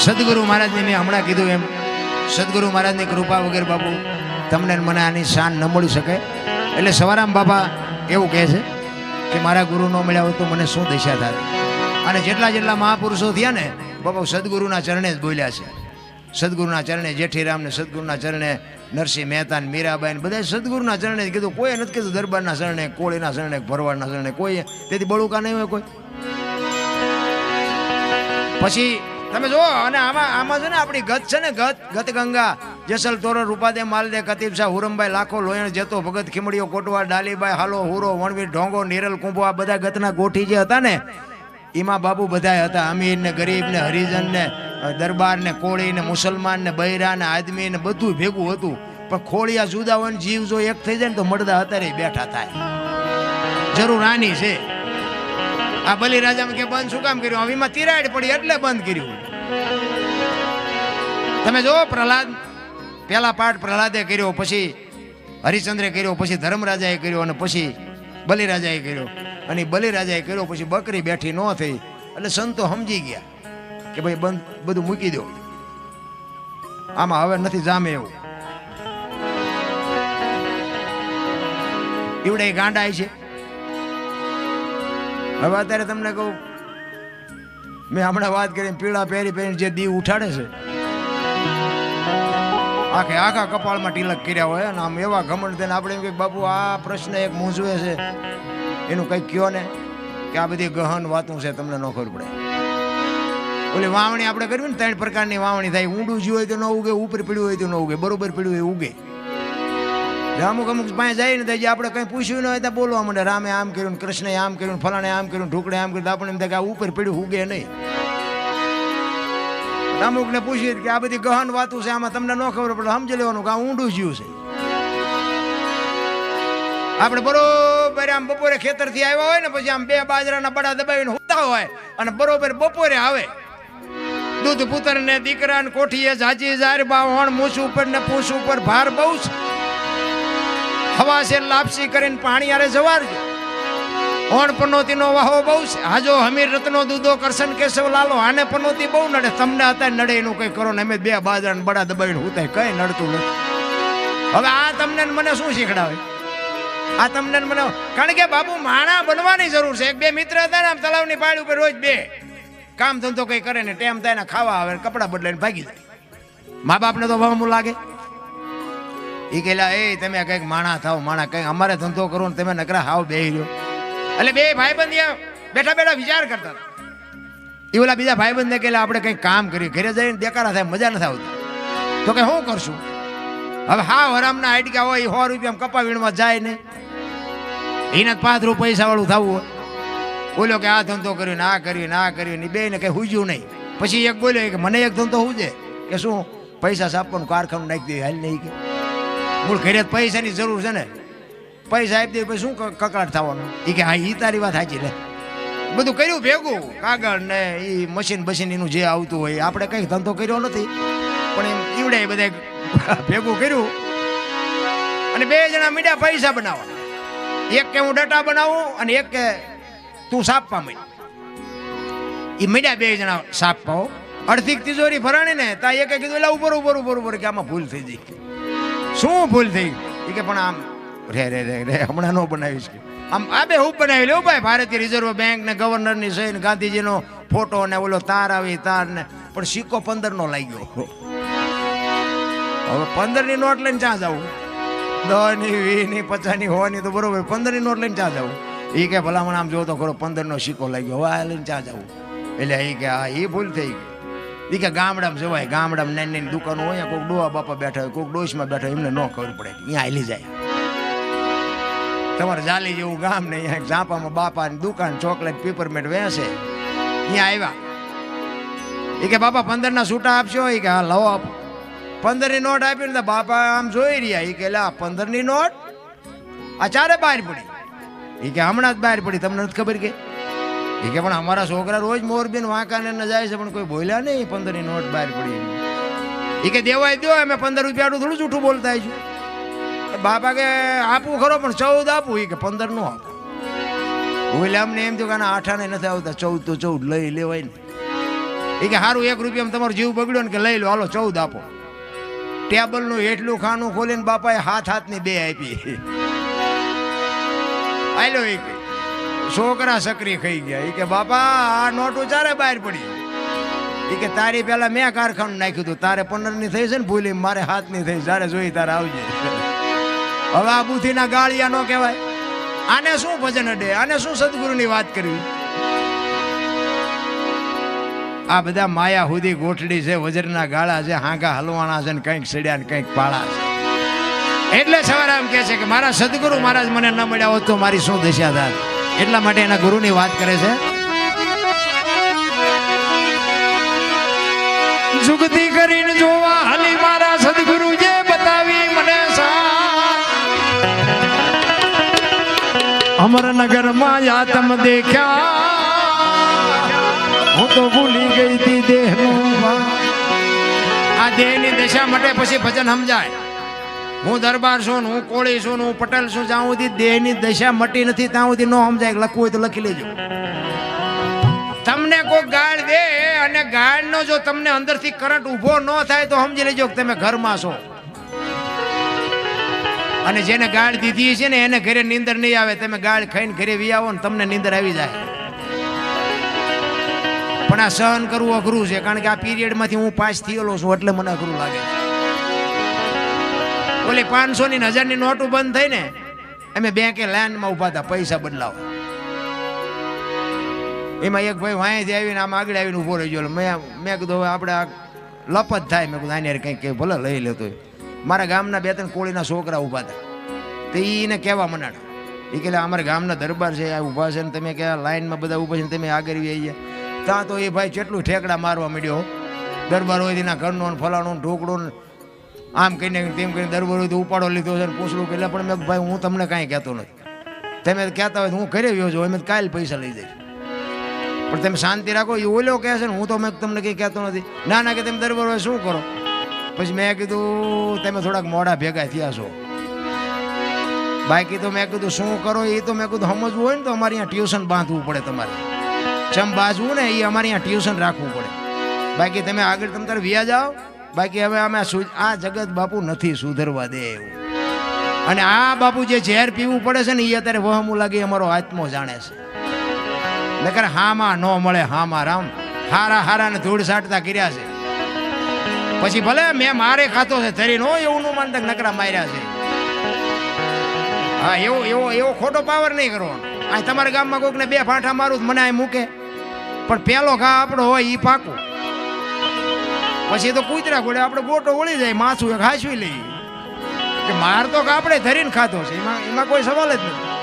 સદગુરુ મહારાજને મેં હમણાં કીધું એમ, સદગુરુ મહારાજની કૃપા વગર બાપુ તમને મને આની શાન ન મળી શકે. એટલે સવારામ બાપા એવું કહે છે કે મારા ગુરુ ન મળ્યા હોય તો મને શું દિશા થાય. અને જેટલા જેટલા મહાપુરુષો થયા ને બાપા સદગુરુના ચરણે જ બોલ્યા છે. સદગુરુના ચરણે જેઠીરામને, સદગુરુના ચરણે નરસિંહ મહેતા ને મીરાબાઈ ને બધા સદગુરુના ચરણે જ કીધું. કોઈ નથી કીધું દરબારના ચરણે, કોળીના ચરણે, ભરવાડના ચરણે, કોઈ તેથી બળુકા નહીં હોય કોઈ. પછી તમે જો અને આમાં છે ને આપણી ગત છે ને, ગત ગંગા, જેસલ તોરલ, રૂપાદે, માલદે, કતીબ શાહ, હુરમભાઈ, લાખો, લોયણ, જેતો, ભગત, ખીમડીઓ, કોટવા, ડાલીબાઈ, હાલો, હુરો, વણવીર, ઢોંગો, નીરલ, કુંભો, આ બધા ગતના ગોઠી જે હતા ને એમાં બાપુ બધા હતા. અમીર ને, ગરીબ ને, હરિજન ને, દરબાર ને, કોળી ને, મુસલમાન ને, બૈરા ને, આદમી ને, બધું ભેગું હતું. પણ ખોળિયા જુદા હોય ને જીવ જો એક થઈ જાય ને તો મળદા અત્યારે બેઠા થાય. જરૂર આની છે. આ બલિરાજામાં કે બંધ શું કામ કર્યું? એમાં તિરાડ પડી એટલે બંધ કર્યું. તમે જો પ્રહલાદ, પેલા પાઠ પ્રહલાદે કર્યો, પછી હરિશ્ચંદ્રે કર્યો, પછી ધર્મરાજાએ કર્યો અને પછી બલિરાજાએ કર્યો. અને બલિરાજાએ કર્યો પછી બકરી બેઠી ન થઈ એટલે સંતો સમજી ગયા કે ભાઈ બંધ બધું મૂકી દો, આમાં હવે નથી જામે એવું. એવડે ગાંડાય છે. હવે અત્યારે તમને કહું, મેં હમણાં વાત કરી, પીળા પહેરી પહેરીને જે દીવ ઉઠાડે છે, આખા કપાળમાં તિલક કર્યા હોય ને આમ એવા ઘમંડ થઈને આપણે એમ કે બાપુ આ પ્રશ્ન એક મૂંઝવે છે, એનું કંઈક કયો ને કે આ બધી ગહન વાતું છે, તમને ન ખબર પડે. ઓલી વાવણી આપણે કરવી ને 3 પ્રકારની વાવણી થાય. ઊંડું જ્યું હોય તો ન ઉગે, ઉપર પીડ્યું હોય તો ન ઉગે, બરોબર પીડ્યું હોય ઉગે. અમુક પાસે જાય ને જે આપણે કંઈ પૂછ્યું ન હોય તો બોલવા માંડે, રામે આમ કર્યું, કૃષ્ણે આમ કર્યું, ફલાણે આમ કર્યું, ઢુકડે આમ કર્યું. આપણે એમ થાય કે આ ઉપર પીડ્યું ઉગે નહીં. અમુક ને પૂછીએ કે આ બધી ગહન વાતું છે, આમાં તમને ન ખબર પડે, સમજી લેવાનું કે આ ઊંડું જ્યું છે. આપણે બરોબર આમ બપોરે ખેતર થી આવ્યા હોય ને પછી આમ 2 બાજરાના બડા દબાવીને હોતા હોય અને બરોબર બપોરે આવે દૂધ પુત્ર ને દીકરા ને કોઠીએ જાજી જાર બાવણ મૂછ ઉપર ને પૂછ ઉપર ભાર બહુ છે. હવા છે લાપસી કરીને પાણી આરે જવાર છે. ઓણ પનોતી નો વાહો બહુ છે. હાજો હમીર રત્નો દૂધો કરશન કેશવ લાલો, આને પનોતી બહુ નડે. તમને અત્યારે નડે એનું કઈ કરો ને, અમે 2 બાજરાના બડા દબાવીને હોતા કઈ નડતું નથી. હવે આ તમને મને શું શીખડાવે? આ તમને મને, કારણ કે બાપુ માણા બનવાની જરૂર છે. 1-2 મિત્ર હતા ને આમ તળાવની પાળી ઉપર રોજ 2 કામ ધંધો કઈ કરે ને ટેમ થાય ને ખાવા આવે કપડા બદલાઈને ભાગી જાય. મા બાપને તો વહમું લાગે. એ કહેલા એ તમે કઈક માણા થાવ, માણા કઈક અમારે ધંધો કરો ને તમે નકરા હાવ બેહી રહ્યો. એટલે 2 ભાઈબંધ બેઠા બેઠા વિચાર કરતા. એ ઓલા બીજા ભાઈબંધને કહેલા આપણે કઈક કામ કરીએ, ઘરે જઈને દેખાડા થાય, મજા નથી આવતી. તો કે શું કરશું? હવે હા હરામના આઈડકા હોય 100 રૂપિયા કપા વીણવા જાય ને એને 5 રૂપિયા પૈસા વાળું થવું હોય. બોલ્યો કે આ ધંધો કર્યો ને આ કર્યું ને આ કર્યું ને, 2 ને કઈ હુજ્યું નહીં. પછી એક બોલ્યો કે મને એક ધંધો હુજે કે શું, પૈસા સાપવાનું કારખાનું નાખી દે હાલ નહીં. કે મૂળ ઘરે પૈસાની જરૂર છે ને, પૈસા આપી દે પછી શું કકડાટ થવાનું? એ કે હા એ તારી વાત સાચી. લે બધું કર્યું ભેગું, કાગળ ને એ મશીન બશીન એનું જે આવતું હોય. આપણે કઈ ધંધો કર્યો નથી પણ એમ ઈવડે બધા ભેગું કર્યું અને 2 જણા મીડા પૈસા બનાવવા. એક કે હું ડટા બનાવું અને એક કે તું સાપવા માંડ. એ મીડા 2 જણા સાપવા. અડધી તિજોરી ભરાણી ને તા એક કીધું એટલે ઉપર કે આમાં ભૂલ થઈ ગઈ. શું ભૂલ થઈ? એ કે પણ આમ રે હમણાં ન બનાવીશ કે આમ આ 2 હું બનાવી લેવું ભાઈ. ભારતીય રિઝર્વ બેંક ને ગવર્નરની સહી ને ગાંધીજીનો ફોટો ને ઓલો તાર આવી તાર ને, પણ સિક્કો 15 નો લાગ્યો. હવે 15 ની નોટ લઈને ક્યાં જવું? 10 ની 20 ની 50 ની 100 ની તો બરોબર, 15 ની નોટ લઈને ક્યાં જવું? એ કે ભલામણ આમ જો તો ખરો 15 નો સિક્કો લાગ્યો, હવે આ લઈને ક્યાં જવું? એટલે એ કે હા એ ભૂલ થઈ ગઈ. એ કે ગામડામાં જવાય, ગામડામાં નાની દુકાનો હોય, કોઈક ડોહા બાપા બેઠા હોય, કોઈક ડોશમાં બેઠા હોય, એમને ન ખબર પડે કે અહીંયા હાલી જાય. તમારે જાલી જેવું ગામ ને અહીંયા ઝાંપામાં બાપાની દુકાન ચોકલેટ પીપરમેન્ટ વેચે. અહીંયા આવ્યા. એ કે બાપા 15 ના છૂટા આપશો? એ કે હા લાવો આપો. 15 ની નોટ આપી ને બાપા આમ જોઈ રહ્યા. એ કે લા 15 ની નોટ આ ચારે બહાર પડી. એ કે હમણાં જ બહાર પડી, તમને નથી ખબર? કે એ કે પણ અમારા છોકરા રોજ મોરબી ને વાંકાનેર જાય છે પણ કોઈ બોલ્યા નહીં 15 ની નોટ બહાર પડી. એ કે દેવાય દો, અમે 15 રૂપિયાનું થોડું જૂઠું બોલતા છું. બાપા કે આપવું ખરો પણ 14 આપું. એ કે 15 નો આપું. બોલ્યા અમને એમ થયું કે 8 આને નથી આવતા, 14 તો 14 લઈ લેવાય ને. એ કે સારું 1 રૂપિયામાં તમારો જીવ બગડ્યો ને કે લઈ લો, હાલો 14 આપો. ટેબલનું એટલું ખાનું ખોલીને બાપાએ હાથની 2 આપી. આયલો એ છોકરા સકરી ખાઈ ગયા. એ કે બાપા આ નોટું ચારે બહાર પડી. એ કે તારી પેલા મેં કારખાનું નાખ્યું હતું, તારે 15ની થઈ છે ને ભૂલી, મારે 7ની થઈ, જ્યારે જોઈ તારે આવજે. હવે આ બુદ્ધિના ગાળિયા નો કહેવાય. આને શું ભજન અડે, આને શું સદગુરુની વાત કરવી? આ બધા માયા હુદી ગોઠડી છે, વજરના ગાળા છે, હાંગા હલવાના છે, ને કંઈક સડ્યા ને કંઈક પાળા છે. એટલે સવારે એમ કહે છે કે મારા સદગુરુ મહારાજ મને ન મળ્યા હોત તો મારી શું દશા થાત. એટલા માટે એના ગુરુની વાત કરે છે. જુગતી કરીને જોવા હાલી મારા સદગુરુ જે બતાવી મને અમરનગર માં આતમ દેખ્યા, હું તો ભૂલી ગઈ હતી દેહનું. આ દેહની દશા માટે પછી ભજન સમજાય. હું દરબાર છું ને, હું કોળી છું ને, હું પટેલ છું, જ્યાં સુધી દેહની દશા મટી નથી ત્યાં સુધી ન સમજાય. લખવું હોય તો લખી લેજો. તમને કોઈ ગાળ દે અને ગાળનો જો તમને અંદરથી કરંટ ઊભો ન થાય તો સમજી લેજો કે તમે ઘરમાં છો. અને જેને ગાળ દીધી છે ને એને ઘરે નીંદર નહીં આવે. તમે ગાળ ખાઈને ઘરે વી આવો ને તમને નીંદર આવી જાય. પણ આ સહન કરવું અઘરું છે, કારણ કે આ પીરિયડમાંથી હું પાસ થયેલો છું એટલે મને અઘરું લાગે છે. ઓલી 500 ની 1000 ની નોટો બંધ થઈ ને, અમે બેંકે લાઈનમાં ઉભા હતા પૈસા બદલાવા. એમાં એક ભાઈ વાંયથી આવીને આમ આગળ આવીને ઉભો રહી ગયો. મેં કીધું હવે આપણે આ લપત થાય. મેં કીધું આને કંઈક ભલે લઈ લેતો. મારા ગામના 2-3 કોળીના છોકરા ઊભા હતા. તો એને કહેવા મનાણા. એ કે અમારા ગામના દરબાર છે, આ ઊભા છે ને તમે કે લાઈનમાં બધા ઊભા છે ને તમે આગળ આવી ગયા. ત્યાં તો એ ભાઈ કેટલું ઠેકડા મારવા માંડ્યો. દરબાર હોય એના ઘરનો ને ફલાણો ને ઢોકળો ને આમ કહીને તેમ કરીને દરબાર હોય તો ઉપાડો લીધો છે ને પૂછડું. એટલે પણ મેં ભાઈ હું તમને કાંઈ કહેતો નથી. તમે કહેતા હોય તો હું ઘરે વ્યો છું, એમ કાલે પૈસા લઈ જઈશ. પણ તમે શાંતિ રાખો. એ ઓલો કહે છે ને હું તો મેં તમને કંઈ કહેતો નથી. ના ના કે તમે દરબાર હોય શું કરો. પછી મેં કીધું તમે થોડાક મોડા ભેગા થયા છો. બાકી તો મેં કીધું શું કરો એ તો મેં કીધું સમજવું હોય ને તો અમારે અહીંયા ટ્યુશન બાંધવું પડે. તમારે ચમ બાજવું ને એ અમારે અહીંયા ટ્યુશન રાખવું પડે. બાકી તમે આગળ તમે તારે વ્યા જાઓ. બાકી હવે અમે આ જગત બાપુ નથી સુધરવા દે એવું. અને આ બાપુ જે ઝેર પીવું પડે છે ને એ અત્યારે વહમું લાગે અમારો આત્મો જાણે છે. નકર હામાં ન મળે. હામાં રામ હારા હારા ને ધૂળ સાટતા કર્યા છે. પછી ભલે મેં મારે ખાતો છે ધરીને હોય એવું ન માનતા નકરા માર્યા છે. હા એવો ખોટો પાવર નહીં કરવાનો. આ તમારા ગામમાં કોઈકને 2 ફાંઠા મારું મને આ મૂકે, પણ પેલો ઘા આપણો હોય એ પાકું. પછી તો કૂતરા ગોળે આપણે ગોટો વળી જાય, માથું એક હાંસવી લઈએ કે માર તો આપણે ધરીને ખાતો છે. એમાં કોઈ સવાલ જ નથી.